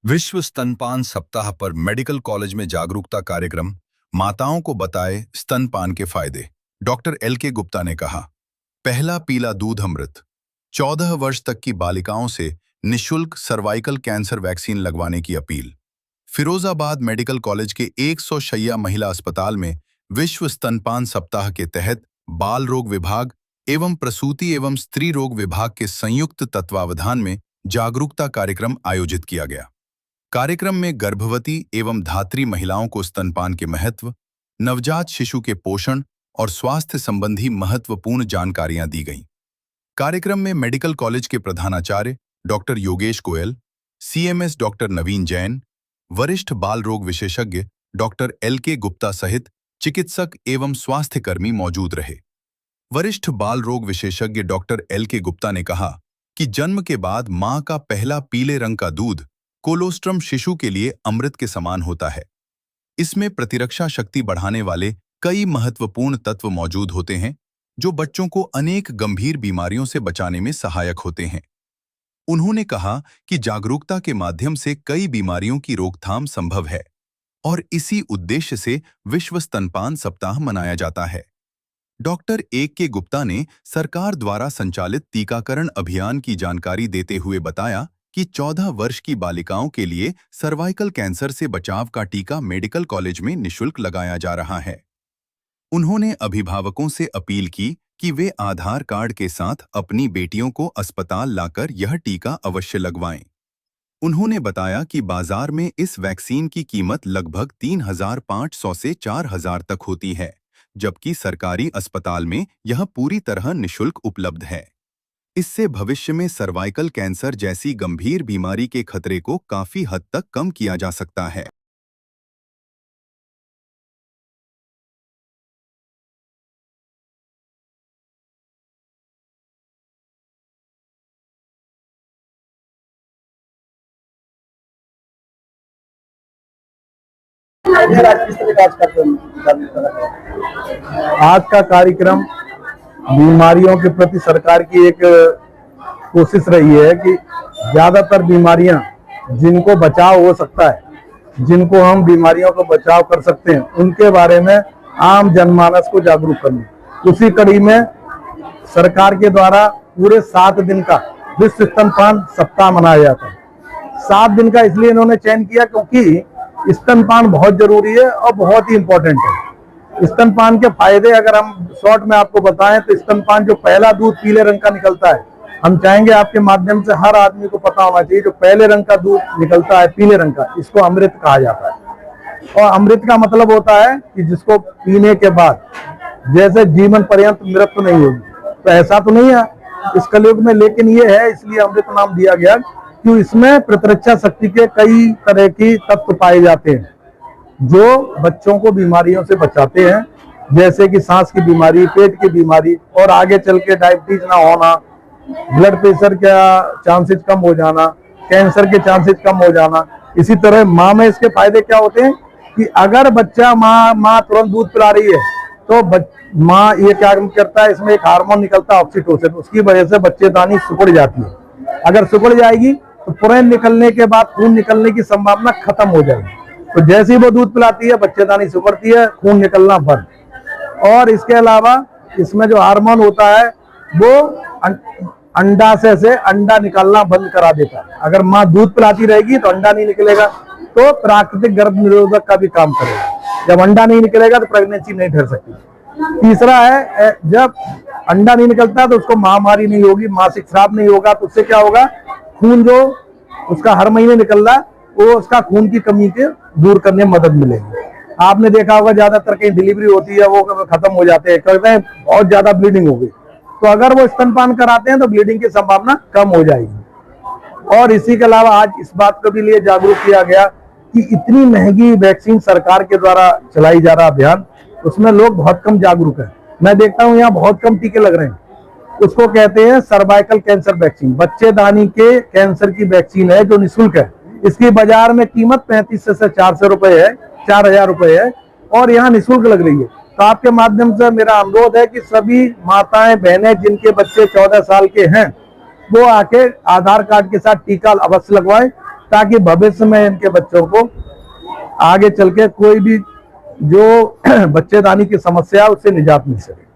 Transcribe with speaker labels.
Speaker 1: विश्व स्तनपान सप्ताह पर मेडिकल कॉलेज में जागरूकता कार्यक्रम। माताओं को बताए स्तनपान के फायदे। Doctor LK. गुप्ता ने कहा, पहला पीला दूध अमृत। 14 वर्ष तक की बालिकाओं से निशुल्क सर्वाइकल कैंसर वैक्सीन लगवाने की अपील। फिरोजाबाद मेडिकल कॉलेज के 100 शैय्या महिला अस्पताल में विश्व स्तनपान सप्ताह के तहत बाल रोग विभाग एवं प्रसूति एवं स्त्री रोग विभाग के संयुक्त तत्वावधान में जागरूकता कार्यक्रम आयोजित किया गया। कार्यक्रम में गर्भवती एवं धात्री महिलाओं को स्तनपान के महत्व, नवजात शिशु के पोषण और स्वास्थ्य संबंधी महत्वपूर्ण जानकारियां दी गईं। कार्यक्रम में मेडिकल कॉलेज के प्रधानाचार्य doctor Yogesh Goyal, CMS doctor Naveen Jain, वरिष्ठ बाल रोग विशेषज्ञ डॉक्टर एल.के. गुप्ता सहित चिकित्सक एवं स्वास्थ्यकर्मी मौजूद रहे। वरिष्ठ बाल रोग विशेषज्ञ डॉक्टर एल.के. गुप्ता ने कहा कि जन्म के बाद मां का पहला पीले रंग का दूध कोलोस्ट्रम शिशु के लिए अमृत के समान होता है। इसमें प्रतिरक्षा शक्ति बढ़ाने वाले कई महत्वपूर्ण तत्व मौजूद होते हैं जो बच्चों को अनेक गंभीर बीमारियों से बचाने में सहायक होते हैं। उन्होंने कहा कि जागरूकता के माध्यम से कई बीमारियों की रोकथाम संभव है और इसी उद्देश्य से विश्व स्तनपान सप्ताह मनाया जाता है। Doctor A K. गुप्ता ने सरकार द्वारा संचालित टीकाकरण अभियान की जानकारी देते हुए बताया कि 14 वर्ष की बालिकाओं के लिए सर्वाइकल कैंसर से बचाव का टीका मेडिकल कॉलेज में निःशुल्क लगाया जा रहा है। उन्होंने अभिभावकों से अपील की कि वे आधार कार्ड के साथ अपनी बेटियों को अस्पताल लाकर यह टीका अवश्य लगवाएं। उन्होंने बताया कि बाजार में इस वैक्सीन की कीमत लगभग 3,500 से 4,000 तक होती है, जबकि सरकारी अस्पताल में यह पूरी तरह निःशुल्क उपलब्ध है। इससे भविष्य में सर्वाइकल कैंसर जैसी गंभीर बीमारी के खतरे को काफी हद तक कम किया जा सकता है।
Speaker 2: आज का कार्यक्रम बीमारियों के प्रति सरकार की एक कोशिश रही है कि ज्यादातर बीमारियां जिनको बचाव हो सकता है, जिनको हम बीमारियों को बचाव कर सकते हैं, उनके बारे में आम जनमानस को जागरूक करना। उसी कड़ी में सरकार के द्वारा पूरे 7 दिन का विश्व स्तनपान सप्ताह मनाया जाता है। 7 दिन का इसलिए इन्होंने चयन किया क्योंकि स्तनपान बहुत जरूरी है और बहुत ही इंपॉर्टेंट है। स्तनपान के फायदे अगर हम शॉर्ट में आपको बताएं तो स्तनपान जो पहला दूध पीले रंग का निकलता है, हम चाहेंगे आपके माध्यम से हर आदमी को पता होना चाहिए, जो पहले रंग का दूध निकलता है पीले रंग का, इसको अमृत कहा जाता है। और अमृत का मतलब होता है कि जिसको पीने के बाद जैसे जीवन पर्यंत मृत्यु नहीं होगी। तो ऐसा तो नहीं है इस कलयुग में, लेकिन ये है, इसलिए अमृत नाम दिया गया कि इसमें प्रतिरक्षा शक्ति के कई तरह की तत्व पाए जाते हैं जो बच्चों को बीमारियों से बचाते हैं, जैसे कि सांस की बीमारी, पेट की बीमारी और आगे चल के डायबिटीज ना होना, ब्लड प्रेशर का चांसेस कम हो जाना, कैंसर के चांसेस कम हो जाना। इसी तरह माँ में इसके फायदे क्या होते हैं कि अगर बच्चा माँ तुरंत दूध पिला रही है तो माँ ये क्या करता है, इसमें एक हार्मोन निकलता है ऑक्सीटोसिन, उसकी वजह से बच्चेदानी सिकुड़ जाती है। अगर सिकुड़ जाएगी तो पुरान निकलने के बाद खून निकलने की संभावना खत्म हो जाएगी। तो जैसे ही वो दूध पिलाती है बच्चेदानी सिकुड़ती है, खून निकलना बंद। और इसके अलावा इसमें जो हार्मोन होता है वो अंडाशय से अंडा निकलना बंद करा देता है। अगर माँ दूध पिलाती रहेगी तो अंडा नहीं निकलेगा, तो प्राकृतिक गर्भ निरोधक का भी काम करेगा। जब अंडा नहीं निकलेगा तो प्रेगनेंसी नहीं ठहर सकती। तीसरा है, जब अंडा नहीं निकलता तो उसको महामारी नहीं होगी, मासिक स्राव नहीं होगा। तो उससे क्या होगा, खून जो उसका हर महीने निकल रहा वो उसका खून की कमी के दूर करने में मदद मिलेगी। आपने देखा होगा ज्यादातर कहीं डिलीवरी होती है वो खत्म हो जाते हैं, कहते हैं बहुत ज्यादा ब्लीडिंग हो गई, तो अगर वो स्तनपान कराते हैं तो ब्लीडिंग की संभावना कम हो जाएगी। और इसी के अलावा आज इस बात को भी लिए जागरूक किया गया कि इतनी महंगी वैक्सीन सरकार के द्वारा चलाई जा रहा अभियान, उसमें लोग बहुत कम जागरूक है। मैं देखता हूँ यहाँ बहुत कम टीके लग रहे हैं। उसको कहते हैं सर्वाइकल कैंसर वैक्सीन, बच्चेदानी के कैंसर की वैक्सीन है जो निःशुल्क है। इसकी बाजार में कीमत 3500 से 400 रुपए है, 4,000 रुपए है, और यहाँ निःशुल्क लग रही है। तो आपके माध्यम से मेरा अनुरोध है कि सभी माताएं बहनें जिनके बच्चे 14 साल के हैं वो आके आधार कार्ड के साथ टीका अवश्य लगवाएं। ताकि भविष्य में इनके बच्चों को आगे चल के कोई भी जो बच्चेदानी की समस्या है उससे निजात मिल सके।